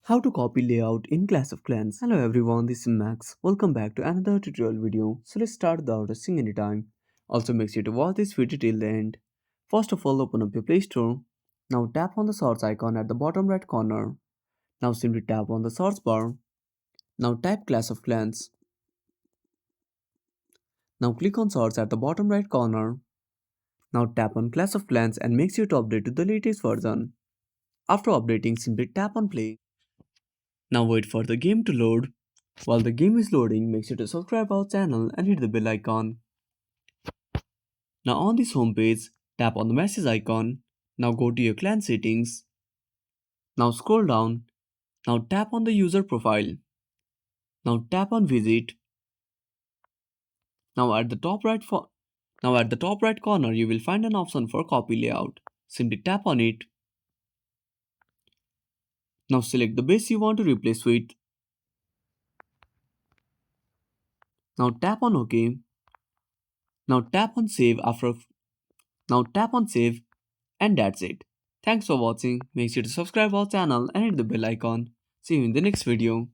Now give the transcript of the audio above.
How to copy layout in Clash of Clans. Hello everyone, this is Max. Welcome back to another tutorial video. So let's start without wasting any time. Also make sure to watch this video till the end. First of all, open up your Play Store. Now tap on the search icon at the bottom right corner. Now simply tap on the search bar. Now type Clash of Clans. Now click on search at the bottom right corner. Now tap on Clash of Clans and make sure to update to the latest version. After updating, simply tap on play. Now wait for the game to load. While the game is loading, make sure to subscribe our channel and hit the bell icon. Now on this home page, tap on the message icon. Now go to your clan settings. Now scroll down. Now tap on the user profile. Now tap on visit. Now at the top right corner you will find an option for copy layout. Simply tap on it. Now select the base you want to replace with. Now tap on OK. Now tap on save after Now tap on save and that's it. Thanks for watching. Make sure to subscribe our channel and hit the bell icon. See you in the next video.